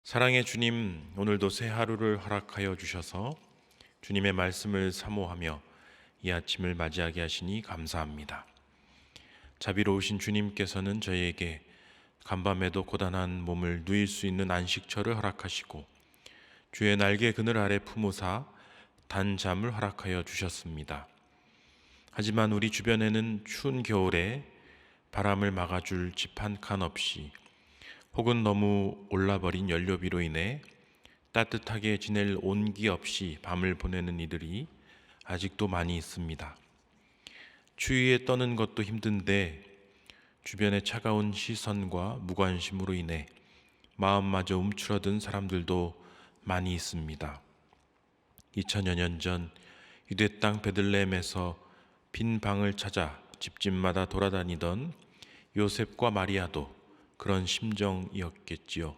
사랑의 주님, 오늘도 새 하루를 허락하여 주셔서 주님의 말씀을 사모하며 이 아침을 맞이하게 하시니 감사합니다. 자비로우신 주님께서는 저희에게 간밤에도 고단한 몸을 누일 수 있는 안식처를 허락하시고 주의 날개 그늘 아래 품으사 단잠을 허락하여 주셨습니다. 하지만 우리 주변에는 추운 겨울에 바람을 막아줄 집 한 칸 없이 혹은 너무 올라버린 연료비로 인해 따뜻하게 지낼 온기 없이 밤을 보내는 이들이 아직도 많이 있습니다. 추위에 떠는 것도 힘든데 주변의 차가운 시선과 무관심으로 인해 마음마저 움츠러든 사람들도 많이 있습니다. 2000여 년 전 유대 땅 베들레헴에서 빈 방을 찾아 집집마다 돌아다니던 요셉과 마리아도 그런 심정이었겠지요.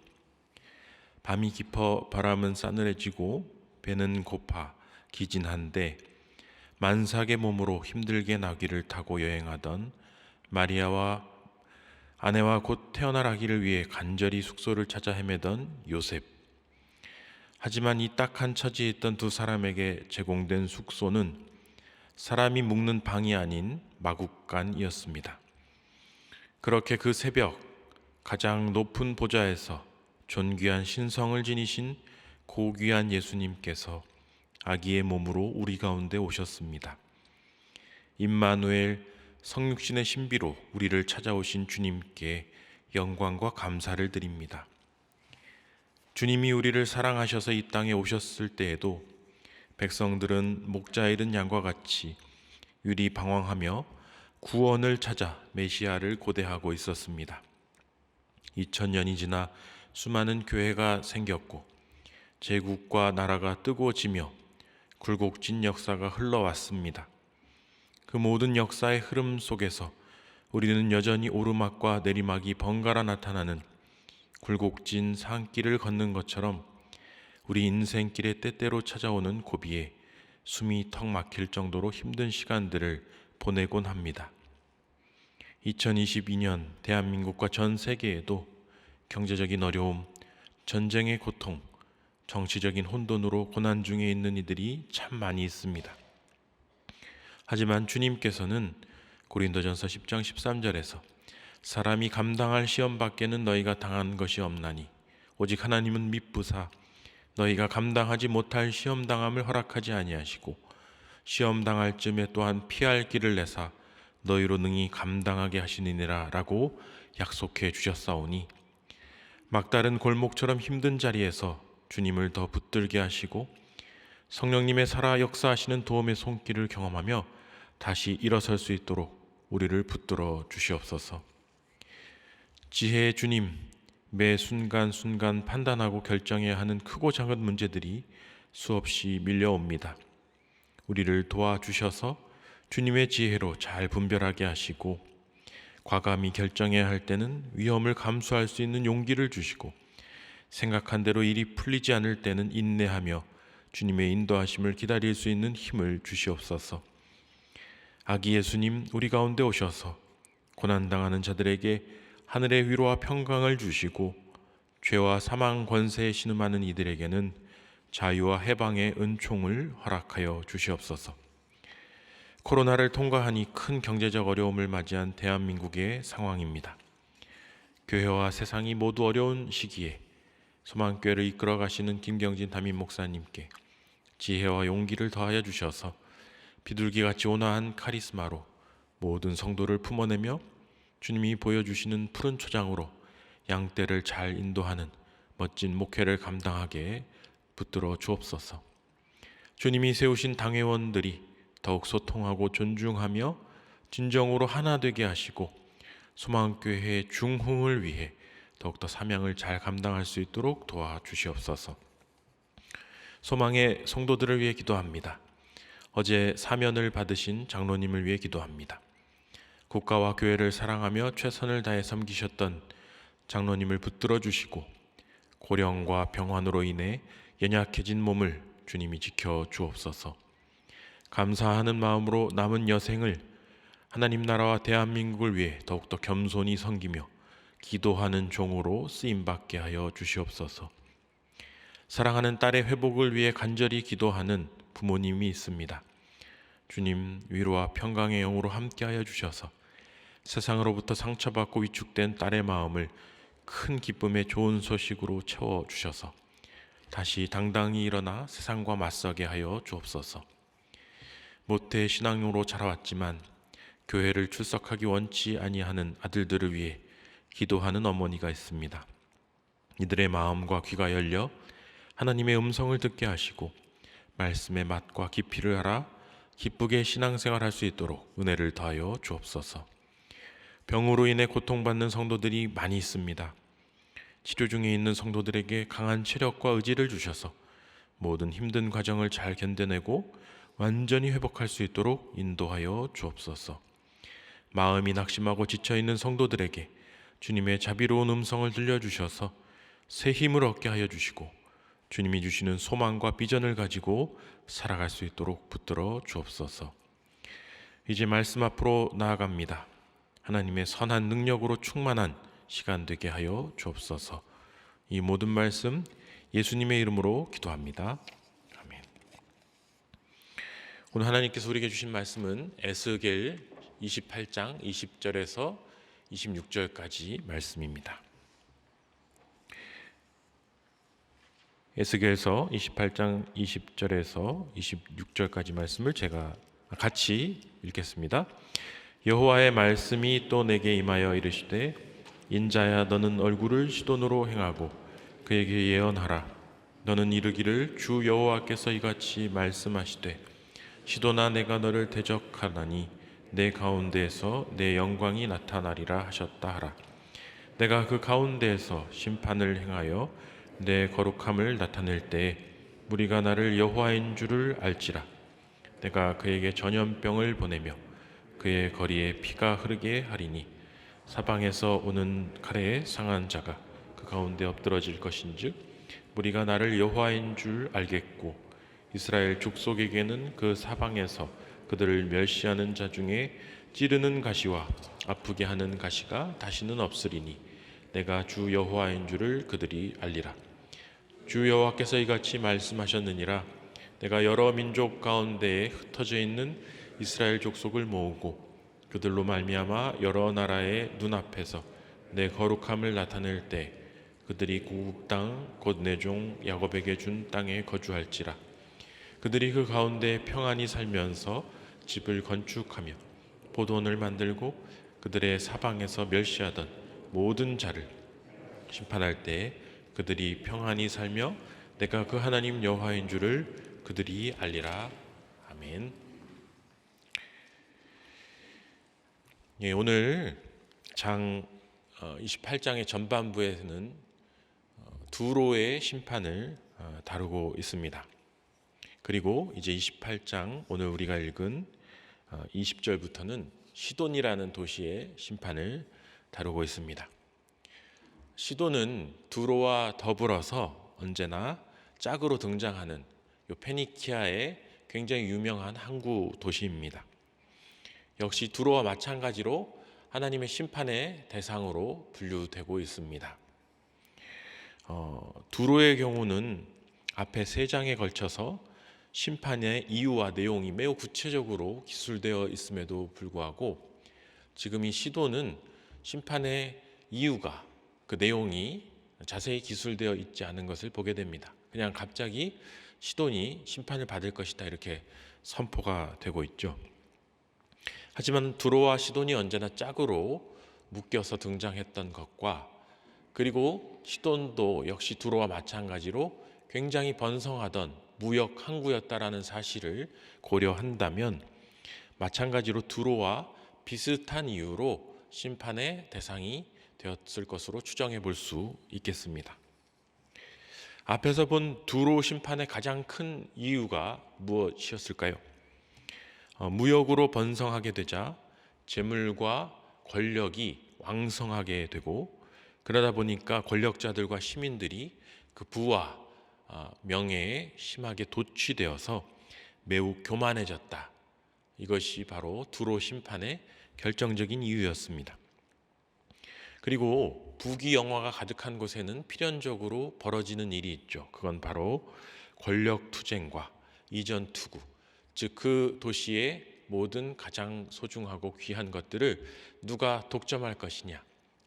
밤이 깊어 바람은 싸늘해지고 배는 고파 기진한데 만삭의 몸으로 힘들게 나귀를 타고 여행하던 마리아와 아내와 곧 태어날 아기를 위해 간절히 숙소를 찾아 헤매던 요셉. 하지만 이 딱한 처지에 있던 두 사람에게 제공된 숙소는 사람이 묵는 방이 아닌 마국간이었습니다. 그렇게 그 새벽 가장 높은 보좌에서 존귀한 신성을 지니신 고귀한 예수님께서 아기의 몸으로 우리 가운데 오셨습니다. 임마누엘, 성육신의 신비로 우리를 찾아오신 주님께 영광과 감사를 드립니다. 주님이 우리를 사랑하셔서 이 땅에 오셨을 때에도 백성들은 목자 잃은 양과 같이 유리 방황하며 구원을 찾아 메시아를 고대하고 있었습니다. 2000년이 지나 수많은 교회가 생겼고 제국과 나라가 뜨거워지며 굴곡진 역사가 흘러왔습니다. 그 모든 역사의 흐름 속에서 우리는 여전히 오르막과 내리막이 번갈아 나타나는 굴곡진 산길을 걷는 것처럼 우리 인생길에 때때로 찾아오는 고비에 숨이 턱 막힐 정도로 힘든 시간들을 보내곤 합니다. 2022년 대한민국과 전 세계에도 경제적인 어려움, 전쟁의 고통, 정치적인 혼돈으로 고난 중에 있는 이들이 참 많이 있습니다. 하지만 주님께서는 고린도전서 10장 13절에서 사람이 감당할 시험 밖에는 너희가 당한 것이 없나니 오직 하나님은 미쁘사 너희가 감당하지 못할 시험 당함을 허락하지 아니하시고 시험 당할 쯤에 또한 피할 길을 내사 너희로 능히 감당하게 하시느니라 라고 약속해 주셨사오니 막다른 골목처럼 힘든 자리에서 주님을 더 붙들게 하시고 성령님의 살아 역사하시는 도움의 손길을 경험하며 다시 일어설 수 있도록 우리를 붙들어 주시옵소서. 지혜의 주님, 매 순간순간 판단하고 결정해야 하는 크고 작은 문제들이 수없이 밀려옵니다. 우리를 도와주셔서 주님의 지혜로 잘 분별하게 하시고 과감히 결정해야 할 때는 위험을 감수할 수 있는 용기를 주시고 생각한 대로 일이 풀리지 않을 때는 인내하며 주님의 인도하심을 기다릴 수 있는 힘을 주시옵소서. 아기 예수님, 우리 가운데 오셔서 고난당하는 자들에게 하늘의 위로와 평강을 주시고 죄와 사망 권세에 신음하는 이들에게는 자유와 해방의 은총을 허락하여 주시옵소서. 코로나를 통과하니 큰 경제적 어려움을 맞이한 대한민국의 상황입니다. 교회와 세상이 모두 어려운 시기에 소망교회를 이끌어 가시는 김경진 담임 목사님께 지혜와 용기를 더하여 주셔서 비둘기같이 온화한 카리스마로 모든 성도를 품어내며 주님이 보여주시는 푸른 초장으로 양떼를 잘 인도하는 멋진 목회를 감당하게 붙들어 주옵소서. 주님이 세우신 당회원들이 더욱 소통하고 존중하며 진정으로 하나 되게 하시고 소망교회의 중흥을 위해 더욱더 사명을 잘 감당할 수 있도록 도와주시옵소서. 소망의 성도들을 위해 기도합니다. 어제 사면을 받으신 장로님을 위해 기도합니다. 국가와 교회를 사랑하며 최선을 다해 섬기셨던 장로님을 붙들어 주시고 고령과 병환으로 인해 연약해진 몸을 주님이 지켜 주옵소서. 감사하는 마음으로 남은 여생을 하나님 나라와 대한민국을 위해 더욱더 겸손히 섬기며 기도하는 종으로 쓰임받게 하여 주시옵소서. 사랑하는 딸의 회복을 위해 간절히 기도하는 부모님이 있습니다. 주님, 위로와 평강의 영으로 함께하여 주셔서 세상으로부터 상처받고 위축된 딸의 마음을 큰 기쁨의 좋은 소식으로 채워주셔서 다시 당당히 일어나 세상과 맞서게 하여 주옵소서. 모태 신앙으로 자라왔지만 교회를 출석하기 원치 아니하는 아들들을 위해 기도하는 어머니가 있습니다. 이들의 마음과 귀가 열려 하나님의 음성을 듣게 하시고 말씀의 맛과 깊이를 알아 기쁘게 신앙생활할 수 있도록 은혜를 더하여 주옵소서. 병으로 인해 고통받는 성도들이 많이 있습니다. 치료 중에 있는 성도들에게 강한 체력과 의지를 주셔서 모든 힘든 과정을 잘 견뎌내고 완전히 회복할 수 있도록 인도하여 주옵소서. 마음이 낙심하고 지쳐있는 성도들에게 주님의 자비로운 음성을 들려주셔서 새 힘을 얻게 하여 주시고 주님이 주시는 소망과 비전을 가지고 살아갈 수 있도록 붙들어 주옵소서. 이제 말씀 앞으로 나아갑니다. 하나님의 선한 능력으로 충만한 시간 되게 하여 주옵소서. 이 모든 말씀 예수님의 이름으로 기도합니다. 아멘. 오늘 하나님께서 우리에게 주신 말씀은 에스겔 28장 20절에서 26절까지 말씀입니다. 에스겔서 28장 20절에서 26절까지 말씀을 제가 같이 읽겠습니다. 여호와의 말씀이 또 내게 임하여 이르시되 인자야 너는 얼굴을 시돈으로 행하고 그에게 예언하라. 너는 이르기를 주 여호와께서 이같이 말씀하시되 시돈아 내가 너를 대적하나니 내 가운데에서 내 영광이 나타나리라 하셨다 하라. 내가 그 가운데에서 심판을 행하여 내 거룩함을 나타낼 때에 무리가 나를 여호와인 줄을 알지라. 내가 그에게 전염병을 보내며 그의 거리에 피가 흐르게 하리니 사방에서 오는 칼에 상한 자가 그 가운데 엎드러질 것인즉 무리가 나를 여호와인 줄 알겠고 이스라엘 족속에게는 그 사방에서 그들을 멸시하는 자 중에 찌르는 가시와 아프게 하는 가시가 다시는 없으리니 내가 주 여호와인 줄을 그들이 알리라. 주 여호와께서 이같이 말씀하셨느니라. 내가 여러 민족 가운데에 흩어져 있는 이스라엘 족속을 모으고 그들로 말미암아 여러 나라의 눈앞에서 내 거룩함을 나타낼 때 그들이 고국 땅 곧 내 종 야곱에게 준 땅에 거주할지라. 그들이 그 가운데 평안히 살면서 집을 건축하며 포도원을 만들고 그들의 사방에서 멸시하던 모든 자를 심판할 때에 그들이 평안히 살며 내가 그 하나님 여호와인 줄을 그들이 알리라. 아멘. 예, 오늘 장 28장의 전반부에는 두로의 심판을 다루고 있습니다. 그리고 이제 28장 오늘 우리가 읽은 20절부터는 시돈이라는 도시의 심판을 다루고 있습니다. 시돈은 두로와 더불어서 언제나 짝으로 등장하는 페니키아의 굉장히 유명한 항구 도시입니다. 역시 두로와 마찬가지로 하나님의 심판의 대상으로 분류되고 있습니다. 두로의 경우는 앞에 3장에 걸쳐서 심판의 이유와 내용이 매우 구체적으로 기술되어 있음에도 불구하고 지금 이 시돈은 심판의 이유가 그 내용이 자세히 기술되어 있지 않은 것을 보게 됩니다. 그냥 갑자기 시돈이 심판을 받을 것이다 이렇게 선포가 되고 있죠. 하지만 두로와 시돈이 언제나 짝으로 묶여서 등장했던 것과 그리고 시돈도 역시 두로와 마찬가지로 굉장히 번성하던 무역 항구였다라는 사실을 고려한다면 마찬가지로 두로와 비슷한 이유로 심판의 대상이 되었을 것으로 추정해 볼 수 있겠습니다. 앞에서 본 두로 심판의 가장 큰 이유가 무엇이었을까요? 무역으로 번성하게 되자 재물과 권력이 왕성하게 되고 그러다 보니까 권력자들과 시민들이 그 부와 명예에 심하게 도취되어서 매우 교만해졌다. 이것이 바로 두로 심판의 결정적인 이유였습니다. 그리고 부귀영화가 가득한 곳에는 필연적으로 벌어지는 일이 있죠. 그건 바로 권력 투쟁과 이전 투구, 즉 그 도시의 모든 가장 소중하고 귀한 것들을 누가 독점할 것이냐,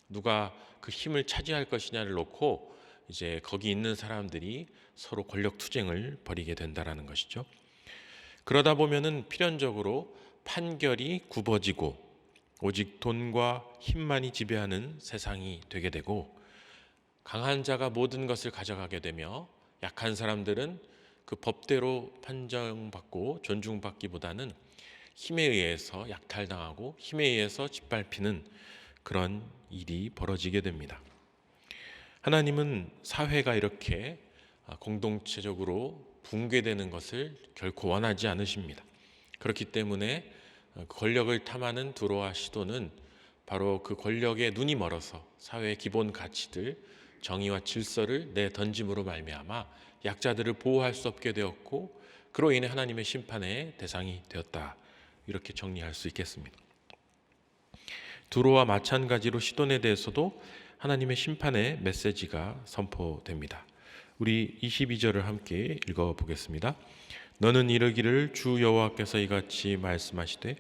누가 그 힘을 차지할 것이냐를 놓고 이제 거기 있는 사람들이 서로 권력 투쟁을 벌이게 된다라는 것이죠. 그러다 보면은 필연적으로 판결이 굽어지고 오직 돈과 힘만이 지배하는 세상이 되게 되고, 강한 자가 모든 것을 가져가게 되며 약한 사람들은 그 법대로 판정받고 존중받기보다는 힘에 의해서 약탈당하고 힘에 의해서 짓밟히는 그런 일이 벌어지게 됩니다. 하나님은 사회가 이렇게 공동체적으로 붕괴되는 것을 결코 원하지 않으십니다. 그렇기 때문에 권력을 탐하는 두로와 시돈은 바로 그 권력에 눈이 멀어서 사회의 기본 가치들, 정의와 질서를 내던짐으로 말미암아 약자들을 보호할 수 없게 되었고, 그로 인해 하나님의 심판의 대상이 되었다, 이렇게 정리할 수 있겠습니다. 두로와 마찬가지로 시돈에 대해서도 하나님의 심판의 메시지가 선포됩니다. 우리 22절을 함께 읽어보겠습니다. 너는 이르기를 주 여호와께서 이같이 말씀하시되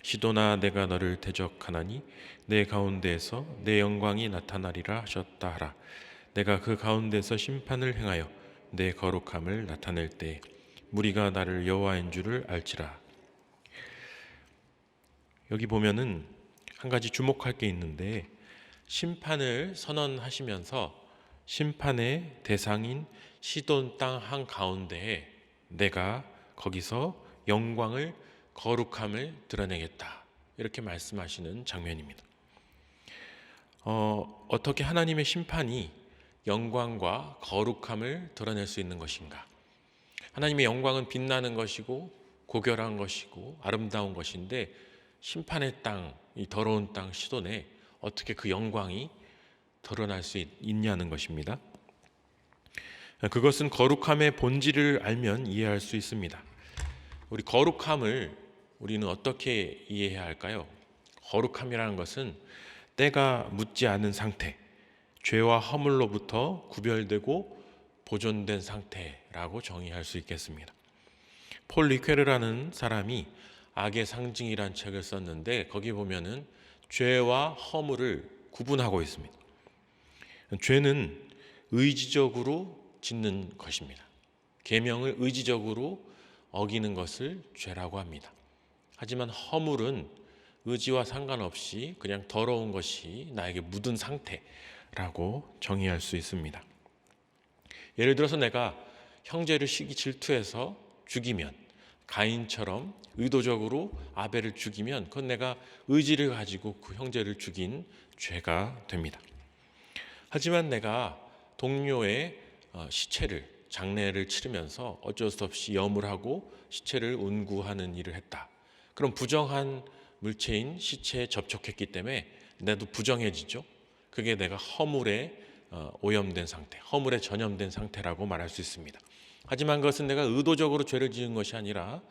시돈아 내가 너를 대적하나니 내 가운데에서 내 영광이 나타나리라 하셨다 하라. 내가 그 가운데서 심판을 행하여 내 거룩함을 나타낼 때 무리가 나를 여호와인 줄을 알지라. 여기 보면은 한 가지 주목할 게 있는데, 심판을 선언하시면서 심판의 대상인 시돈 땅 한가운데에 내가 거기서 영광을, 거룩함을 드러내겠다, 이렇게 말씀하시는 장면입니다. 어떻게 하나님의 심판이 영광과 거룩함을 드러낼 수 있는 것인가? 하나님의 영광은 빛나는 것이고 고결한 것이고 아름다운 것인데, 심판의 땅, 이 더러운 땅 시돈에 어떻게 그 영광이 드러날 수 있냐는 것입니다. 그것은 거룩함의 본질을 알면 이해할 수 있습니다. 우리 거룩함을 우리는 어떻게 이해해야 할까요? 거룩함이라는 것은 때가 묻지 않은 상태, 죄와 허물로부터 구별되고 보존된 상태라고 정의할 수 있겠습니다. 폴 리퀘르라는 사람이 악의 상징이란 책을 썼는데, 거기 보면은 죄와 허물을 구분하고 있습니다. 죄는 의지적으로 짓는 것입니다. 계명을 의지적으로 어기는 것을 죄라고 합니다. 하지만 허물은 의지와 상관없이 그냥 더러운 것이 나에게 묻은 상태라고 정의할 수 있습니다. 예를 들어서 내가 형제를 시기 질투해서 죽이면, 가인처럼 의도적으로 아벨을 죽이면, 그건 내가 의지를 가지고 그 형제를 죽인 죄가 됩니다. 하지만 내가 동료의 시체를, 장례를 치르면서 어쩔 수 없이 염을 하고 시체를 운구하는 일을 했다. 그럼 부정한 물체인 시체에 접촉했기 때문에 나도 부정해지죠. 그게 내가 허물에 오염된 상태, 허물에 전염된 상태라고 말할 수 있습니다. 하지만 그것은 내가 의도적으로 죄를 지은 것이 아니라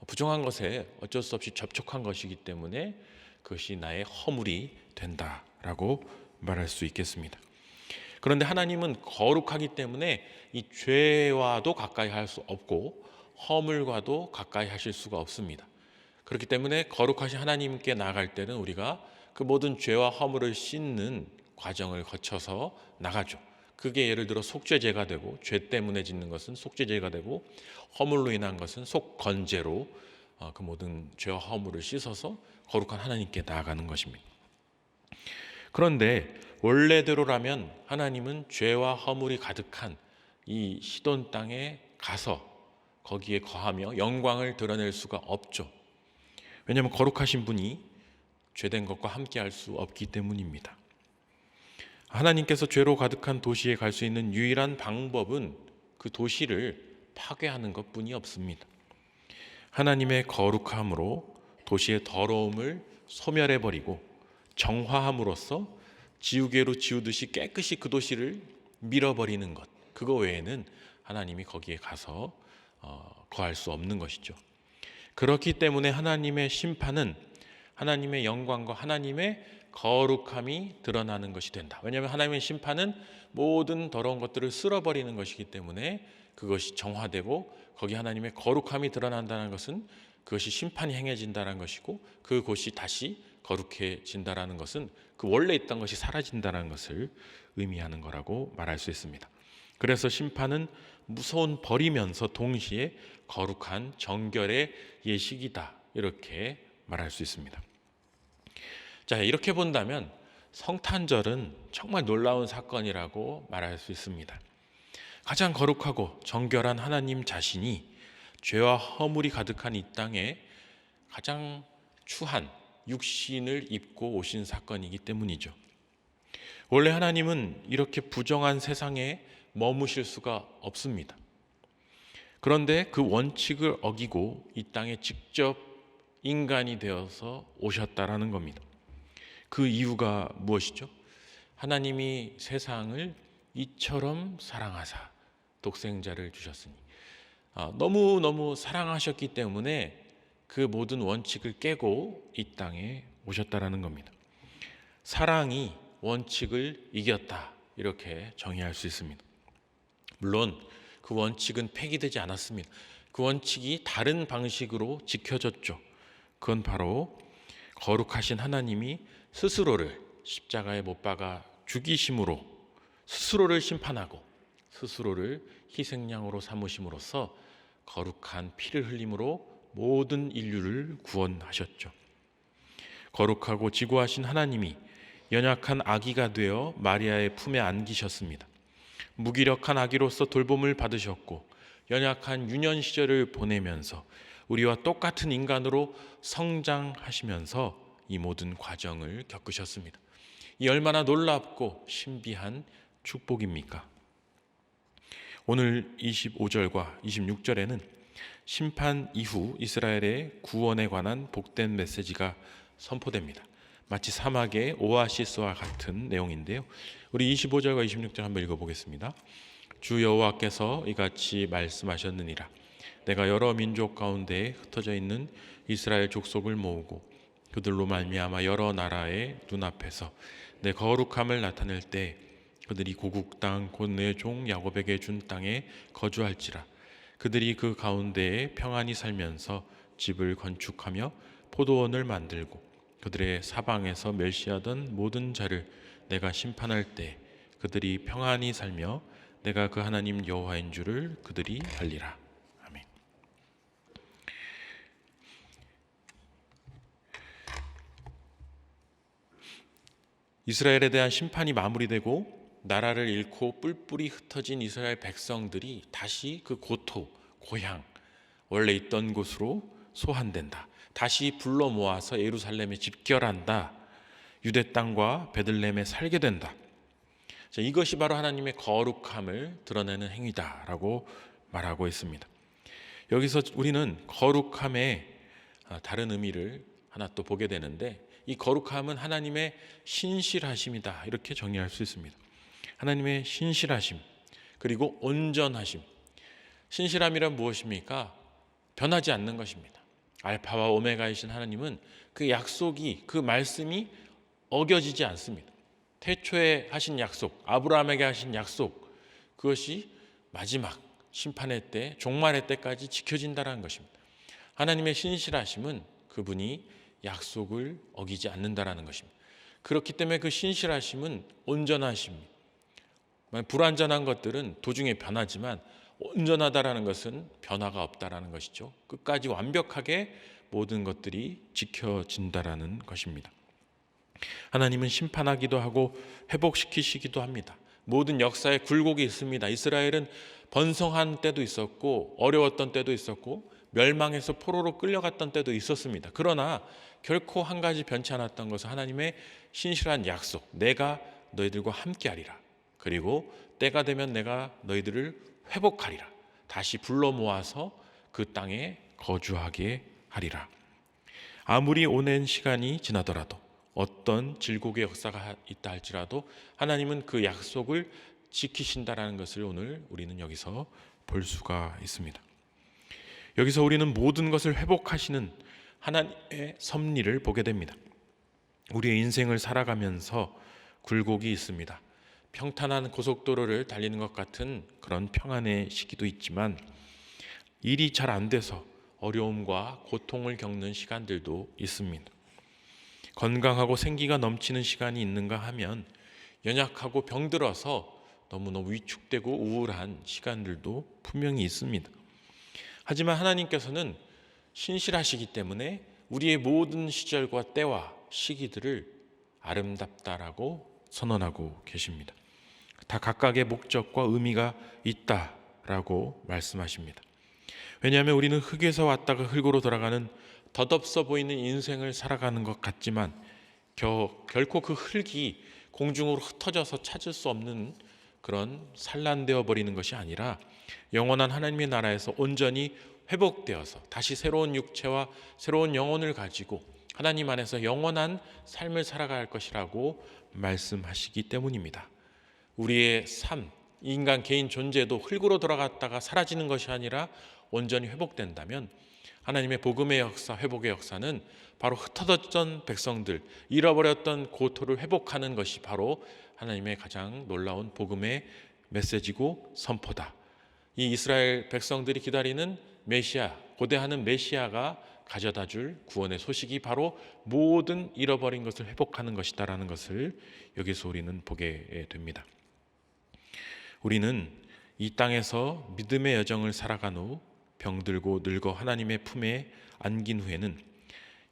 부정한 것에 어쩔 수 없이 접촉한 것이기 때문에 그것이 나의 허물이 된다라고 말할 수 있겠습니다. 그런데 하나님은 거룩하기 때문에 이 죄와도 가까이 할 수 없고 허물과도 가까이 하실 수가 없습니다. 그렇기 때문에 거룩하신 하나님께 나아갈 때는 우리가 그 모든 죄와 허물을 씻는 과정을 거쳐서 나가죠. 그게 예를 들어 속죄제가 되고, 죄 때문에 짓는 것은 속죄제가 되고, 허물로 인한 것은 속건제로 그 모든 죄와 허물을 씻어서 거룩한 하나님께 나아가는 것입니다. 그런데 원래대로라면 하나님은 죄와 허물이 가득한 이 시돈 땅에 가서 거기에 거하며 영광을 드러낼 수가 없죠. 왜냐하면 거룩하신 분이 죄된 것과 함께할 수 없기 때문입니다. 하나님께서 죄로 가득한 도시에 갈 수 있는 유일한 방법은 그 도시를 파괴하는 것뿐이 없습니다. 하나님의 거룩함으로 도시의 더러움을 소멸해버리고 정화함으로써 지우개로 지우듯이 깨끗이 그 도시를 밀어버리는 것, 그거 외에는 하나님이 거기에 가서 거할 수 없는 것이죠. 그렇기 때문에 하나님의 심판은 하나님의 영광과 하나님의 거룩함이 드러나는 것이 된다. 왜냐하면 하나님의 심판은 모든 더러운 것들을 쓸어버리는 것이기 때문에 그것이 정화되고 거기 하나님의 거룩함이 드러난다는 것은 그것이 심판이 행해진다는 것이고 그곳이 다시 거룩해진다는 것은 그 원래 있던 것이 사라진다는 것을 의미하는 거라고 말할 수 있습니다. 그래서 심판은 무서운 벌이면서 동시에 거룩한 정결의 예식이다, 이렇게 말할 수 있습니다. 자, 이렇게 본다면 성탄절은 정말 놀라운 사건이라고 말할 수 있습니다. 가장 거룩하고 정결한 하나님 자신이 죄와 허물이 가득한 이 땅에 가장 추한 육신을 입고 오신 사건이기 때문이죠. 원래 하나님은 이렇게 부정한 세상에 머무실 수가 없습니다. 그런데 그 원칙을 어기고 이 땅에 직접 인간이 되어서 오셨다라는 겁니다. 그 이유가 무엇이죠? 하나님이 세상을 이처럼 사랑하사 독생자를 주셨으니, 너무너무 사랑하셨기 때문에 그 모든 원칙을 깨고 이 땅에 오셨다라는 겁니다. 사랑이 원칙을 이겼다, 이렇게 정의할 수 있습니다. 물론 그 원칙은 폐기되지 않았습니다. 그 원칙이 다른 방식으로 지켜졌죠. 그건 바로 거룩하신 하나님이 스스로를 십자가에 못 박아 죽이심으로 스스로를 심판하고 스스로를 희생양으로 삼으심으로써 거룩한 피를 흘림으로 모든 인류를 구원하셨죠. 거룩하고 지고하신 하나님이 연약한 아기가 되어 마리아의 품에 안기셨습니다. 무기력한 아기로서 돌봄을 받으셨고 연약한 유년 시절을 보내면서 우리와 똑같은 인간으로 성장하시면서 이 모든 과정을 겪으셨습니다. 이 얼마나 놀랍고 신비한 축복입니까? 오늘 25절과 26절에는 심판 이후 이스라엘의 구원에 관한 복된 메시지가 선포됩니다. 마치 사막의 오아시스와 같은 내용인데요. 우리 25절과 26절 한번 읽어보겠습니다. 주 여호와께서 이같이 말씀하셨느니라. 내가 여러 민족 가운데 흩어져 있는 이스라엘 족속을 모으고 그들로 말미암아 여러 나라의 눈앞에서 내 거룩함을 나타낼 때 그들이 고국 땅 곧 내 종 야곱에게 준 땅에 거주할지라. 그들이 그 가운데에 평안히 살면서 집을 건축하며 포도원을 만들고 그들의 사방에서 멸시하던 모든 자를 내가 심판할 때 그들이 평안히 살며 내가 그 하나님 여호와인 줄을 그들이 알리라. 아멘. 이스라엘에 대한 심판이 마무리되고 나라를 잃고 뿔뿔이 흩어진 이스라엘 백성들이 다시 그 고토, 고향, 원래 있던 곳으로 소환된다. 다시 불러 모아서 예루살렘에 집결한다. 유대 땅과 베들레헴에 살게 된다. 자, 이것이 바로 하나님의 거룩함을 드러내는 행위다라고 말하고 있습니다. 여기서 우리는 거룩함의 다른 의미를 하나 또 보게 되는데 이 거룩함은 하나님의 신실하심이다, 이렇게 정의할 수 있습니다. 하나님의 신실하심, 그리고 온전하심. 신실함이란 무엇입니까? 변하지 않는 것입니다. 알파와 오메가이신 하나님은 그 약속이, 그 말씀이 어겨지지 않습니다. 태초에 하신 약속, 아브라함에게 하신 약속, 그것이 마지막 심판의 때, 종말의 때까지 지켜진다는 것입니다. 하나님의 신실하심은 그분이 약속을 어기지 않는다라는 것입니다. 그렇기 때문에 그 신실하심은 온전하심입니다. 불완전한 것들은 도중에 변하지만 온전하다라는 것은 변화가 없다라는 것이죠. 끝까지 완벽하게 모든 것들이 지켜진다라는 것입니다. 하나님은 심판하기도 하고 회복시키시기도 합니다. 모든 역사에 굴곡이 있습니다. 이스라엘은 번성한 때도 있었고 어려웠던 때도 있었고 멸망해서 포로로 끌려갔던 때도 있었습니다. 그러나 결코 한 가지 변치 않았던 것은 하나님의 신실한 약속, 내가 너희들과 함께하리라. 그리고 때가 되면 내가 너희들을 회복하리라. 다시 불러 모아서 그 땅에 거주하게 하리라. 아무리 오랜 시간이 지나더라도 어떤 질곡의 역사가 있다 할지라도 하나님은 그 약속을 지키신다라는 것을 오늘 우리는 여기서 볼 수가 있습니다. 여기서 우리는 모든 것을 회복하시는 하나님의 섭리를 보게 됩니다. 우리의 인생을 살아가면서 굴곡이 있습니다. 평탄한 고속도로를 달리는 것 같은 그런 평안의 시기도 있지만 일이 잘 안 돼서 어려움과 고통을 겪는 시간들도 있습니다. 건강하고 생기가 넘치는 시간이 있는가 하면 연약하고 병들어서 너무너무 위축되고 우울한 시간들도 분명히 있습니다. 하지만 하나님께서는 신실하시기 때문에 우리의 모든 시절과 때와 시기들을 아름답다라고 선언하고 계십니다. 다 각각의 목적과 의미가 있다라고 말씀하십니다. 왜냐하면 우리는 흙에서 왔다가 흙으로 돌아가는 덧없어 보이는 인생을 살아가는 것 같지만 결코 그 흙이 공중으로 흩어져서 찾을 수 없는 그런 산란되어 버리는 것이 아니라 영원한 하나님의 나라에서 온전히 회복되어서 다시 새로운 육체와 새로운 영혼을 가지고 하나님 안에서 영원한 삶을 살아갈 것이라고 말씀하시기 때문입니다. 우리의 삶, 인간 개인 존재도 흙으로 돌아갔다가 사라지는 것이 아니라 온전히 회복된다면 하나님의 복음의 역사, 회복의 역사는 바로 흩어졌던 백성들, 잃어버렸던 고토를 회복하는 것이 바로 하나님의 가장 놀라운 복음의 메시지고 선포다. 이 이스라엘 백성들이 기다리는 메시아, 고대하는 메시아가 가져다 줄 구원의 소식이 바로 모든 잃어버린 것을 회복하는 것이다라는 것을 여기서 우리는 보게 됩니다. 우리는 이 땅에서 믿음의 여정을 살아간 후 병들고 늙어 하나님의 품에 안긴 후에는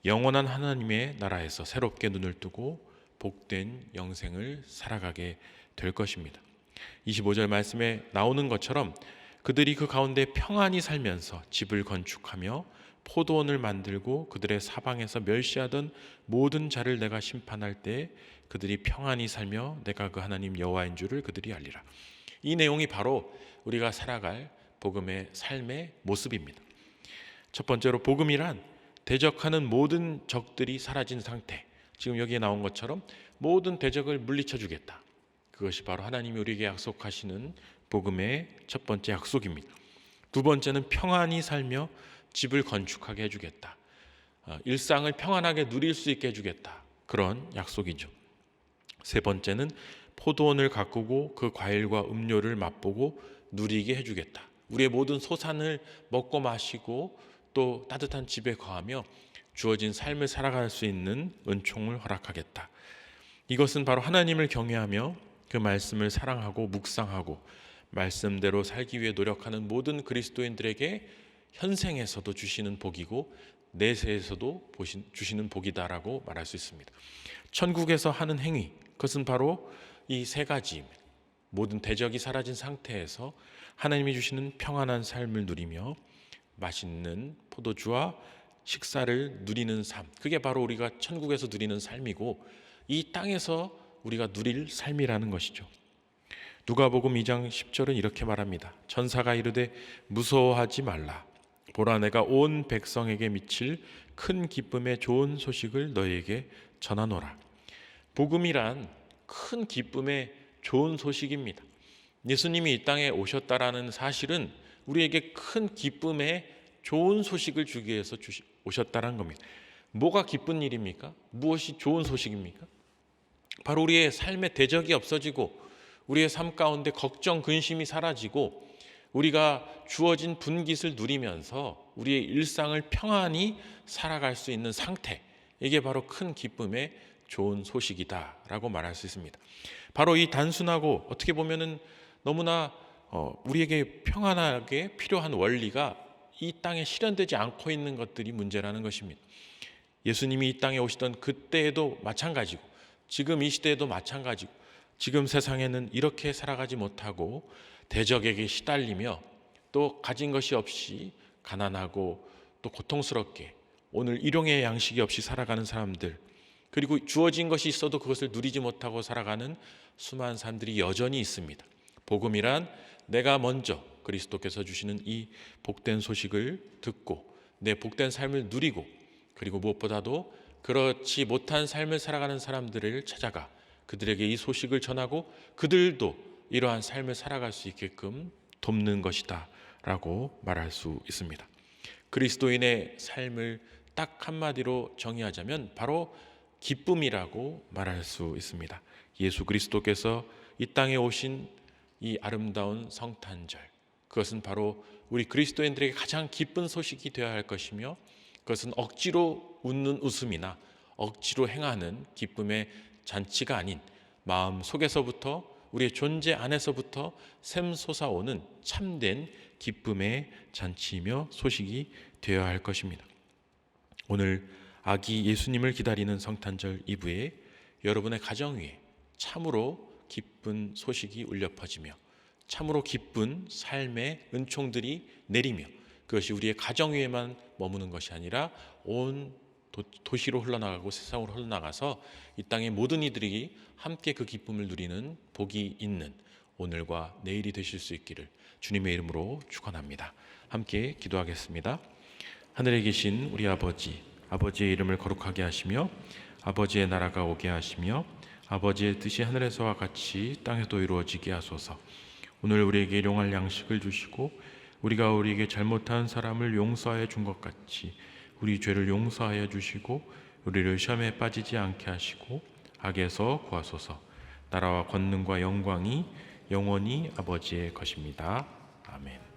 영원한 하나님의 나라에서 새롭게 눈을 뜨고 복된 영생을 살아가게 될 것입니다. 25절 말씀에 나오는 것처럼 그들이 그 가운데 평안히 살면서 집을 건축하며 포도원을 만들고 그들의 사방에서 멸시하던 모든 자를 내가 심판할 때 그들이 평안히 살며 내가 그 하나님 여호와인 줄을 그들이 알리라. 이 내용이 바로 우리가 살아갈 복음의 삶의 모습입니다. 첫 번째로 복음이란 대적하는 모든 적들이 사라진 상태, 지금 여기에 나온 것처럼 모든 대적을 물리쳐 주겠다. 그것이 바로 하나님이 우리에게 약속하시는 복음의 첫 번째 약속입니다. 두 번째는 평안히 살며 집을 건축하게 해주겠다. 일상을 평안하게 누릴 수 있게 해주겠다. 그런 약속이죠. 세 번째는 포도원을 가꾸고 그 과일과 음료를 맛보고 누리게 해주겠다. 우리의 모든 소산을 먹고 마시고 또 따뜻한 집에 거하며 주어진 삶을 살아갈 수 있는 은총을 허락하겠다. 이것은 바로 하나님을 경외하며 그 말씀을 사랑하고 묵상하고 말씀대로 살기 위해 노력하는 모든 그리스도인들에게 현생에서도 주시는 복이고 내세에서도 주시는 복이다라고 말할 수 있습니다. 천국에서 하는 행위, 그것은 바로 이 세 가지, 모든 대적이 사라진 상태에서 하나님이 주시는 평안한 삶을 누리며 맛있는 포도주와 식사를 누리는 삶, 그게 바로 우리가 천국에서 누리는 삶이고 이 땅에서 우리가 누릴 삶이라는 것이죠. 누가복음 2장 10절은 이렇게 말합니다. 천사가 이르되 무서워하지 말라. 보라 내가 온 백성에게 미칠 큰 기쁨의 좋은 소식을 너희에게 전하노라. 복음이란 큰 기쁨의 좋은 소식입니다. 예수님이 이 땅에 오셨다라는 사실은 우리에게 큰 기쁨의 좋은 소식을 주기 위해서 오셨다라는 겁니다. 뭐가 기쁜 일입니까? 무엇이 좋은 소식입니까? 바로 우리의 삶의 대적이 없어지고 우리의 삶 가운데 걱정, 근심이 사라지고 우리가 주어진 분깃을 누리면서 우리의 일상을 평안히 살아갈 수 있는 상태, 이게 바로 큰 기쁨의 좋은 소식이다라고 말할 수 있습니다. 바로 이 단순하고 어떻게 보면은 너무나 우리에게 평안하게 필요한 원리가 이 땅에 실현되지 않고 있는 것들이 문제라는 것입니다. 예수님이 이 땅에 오시던 그때에도 마찬가지고 지금 이 시대에도 마찬가지고 지금 세상에는 이렇게 살아가지 못하고 대적에게 시달리며 또 가진 것이 없이 가난하고 또 고통스럽게 오늘 일용의 양식이 없이 살아가는 사람들, 그리고 주어진 것이 있어도 그것을 누리지 못하고 살아가는 수많은 사람들이 여전히 있습니다. 복음이란 내가 먼저 그리스도께서 주시는 이 복된 소식을 듣고 내 복된 삶을 누리고 그리고 무엇보다도 그렇지 못한 삶을 살아가는 사람들을 찾아가 그들에게 이 소식을 전하고 그들도 이러한 삶을 살아갈 수 있게끔 돕는 것이다 라고 말할 수 있습니다. 그리스도인의 삶을 딱 한마디로 정의하자면 바로 기쁨이라고 말할 수 있습니다. 예수 그리스도께서 이 땅에 오신 이 아름다운 성탄절, 그것은 바로 우리 그리스도인들에게 가장 기쁜 소식이 되어야 할 것이며, 그것은 억지로 웃는 웃음이나 억지로 행하는 기쁨의 잔치가 아닌 마음 속에서부터, 우리의 존재 안에서부터 샘솟아오는 참된 기쁨의 잔치이며 소식이 되어야 할 것입니다. 오늘 아기 예수님을 기다리는 성탄절 이브에 여러분의 가정 위에 참으로 기쁜 소식이 울려 퍼지며 참으로 기쁜 삶의 은총들이 내리며, 그것이 우리의 가정 위에만 머무는 것이 아니라 온 도시로 흘러나가고 세상으로 흘러나가서 이 땅의 모든 이들이 함께 그 기쁨을 누리는 복이 있는 오늘과 내일이 되실 수 있기를 주님의 이름으로 축원합니다. 함께 기도하겠습니다. 하늘에 계신 우리 아버지, 아버지의 이름을 거룩하게 하시며 아버지의 나라가 오게 하시며 아버지의 뜻이 하늘에서와 같이 땅에도 이루어지게 하소서. 오늘 우리에게 일용할 양식을 주시고 우리가 우리에게 잘못한 사람을 용서하여 준 것 같이 우리 죄를 용서하여 주시고 우리를 시험에 빠지지 않게 하시고 악에서 구하소서. 나라와 권능과 영광이 영원히 아버지의 것입니다. 아멘.